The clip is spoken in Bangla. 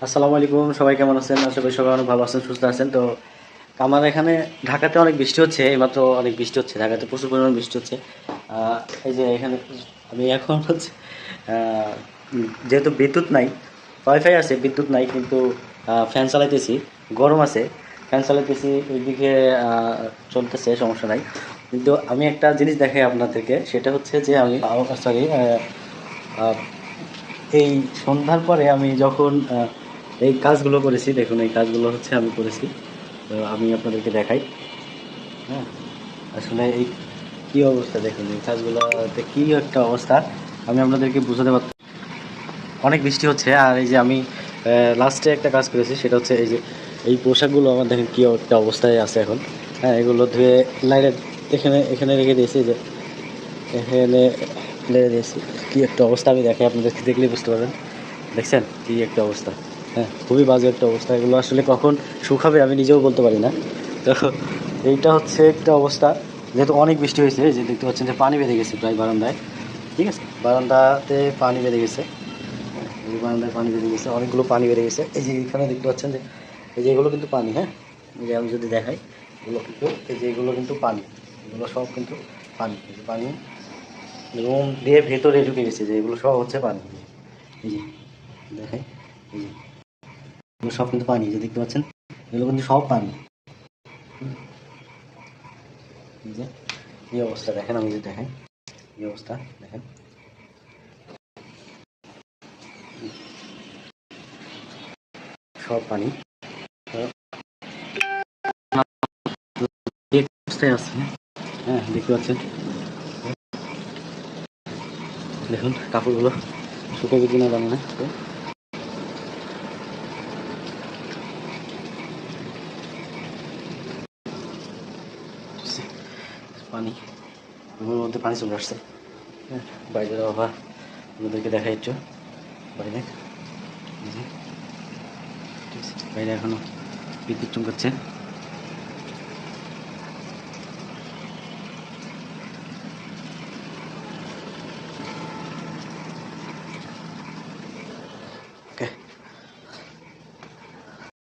আসসালামু আলাইকুম, সবাই কেমন আছেন? আশা করি সবাই অনেক ভালো আছেন, সুস্থ আছেন। তো আমার এখানে ঢাকাতে অনেক বৃষ্টি হচ্ছে, এইমাত্র অনেক বৃষ্টি হচ্ছে, ঢাকাতে প্রচুর পরিমাণ বৃষ্টি হচ্ছে। এই যে এখানে আমি এখন হচ্ছে যেহেতু বিদ্যুৎ নাই, ওয়াইফাই আছে, বিদ্যুৎ নাই, কিন্তু ফ্যান চালাইতেছি, গরম আছে, ফ্যান চালাইতেছি, ওইদিকে চলতেছে, সমস্যা নাই। কিন্তু আমি একটা জিনিস দেখাই আপনাদেরকে, সেটা হচ্ছে যে আমি সরি, এই সন্ধ্যার পরে আমি যখন এই কাজগুলো করেছি, দেখুন এই কাজগুলো হচ্ছে আমি করেছি। তো আমি আপনাদেরকে দেখাই। হ্যাঁ, আসলে এই কী অবস্থা, দেখুন এই কাজগুলোতে কী একটা অবস্থা, আমি আপনাদেরকে বোঝাতে পারতাম। অনেক বৃষ্টি হচ্ছে, আর এই যে আমি লাস্টে একটা কাজ করেছি, সেটা হচ্ছে এই যে এই পোশাকগুলো আমার দেখেন কী একটা অবস্থায় আছে এখন। হ্যাঁ, এগুলো ধুয়ে লাইনে এখানে এখানে রেখে দিয়েছি, যে এখানে লেগে দিয়েছি। কী একটা অবস্থা আমি দেখাই আপনাদেরকে, দেখলেই বুঝতে পারবেন। দেখছেন কী একটা অবস্থা? হ্যাঁ, খুবই বাজে একটা অবস্থা। এগুলো আসলে কখন শুকাবে আমি নিজেও বলতে পারি না। তো এইটা হচ্ছে একটা অবস্থা, যেহেতু অনেক বৃষ্টি হয়েছে, এই যে দেখতে পাচ্ছেন যে পানি বেঁধে গেছে প্রায় বারান্দায়। ঠিক আছে, বারান্দাতে পানি বেঁধে গেছে, এই বারান্দায় পানি বেঁধে গেছে, অনেকগুলো পানি বেড়ে গেছে। এই যে এখানে দেখতে পাচ্ছেন যে এই যে এগুলো কিন্তু পানি। হ্যাঁ, এই যে আমি যদি দেখাই, এগুলো কিন্তু, এই যে এগুলো কিন্তু পানি, এগুলো সব কিন্তু পানি। এই যে পানি রুম দিয়ে ভেতরে ঢুকে গেছে, যে এগুলো সব হচ্ছে পানি। এই যে দেখাই, এই যে এগুলো সব কিন্তু পানি, যে দেখতে পাচ্ছেন এগুলো কিন্তু সব পানি। এই যে এই অবস্থা দেখেন, আমি যদি দেখেন এই অবস্থা দেখেন, সব পানি। এই অবস্থায় আছে। হ্যাঁ, দেখতে পাচ্ছেন, দেখুন কাপড়গুলো শুকাবে কিনা জানি না। তো পানি, রুমের মধ্যে পানি চলে আসছে। হ্যাঁ, বাইরের বাবা আপনাদেরকে দেখাই একটু, বাইরে ঠিক আছে, বাইরে এখনো বিদ্যুৎ চমকাচ্ছে।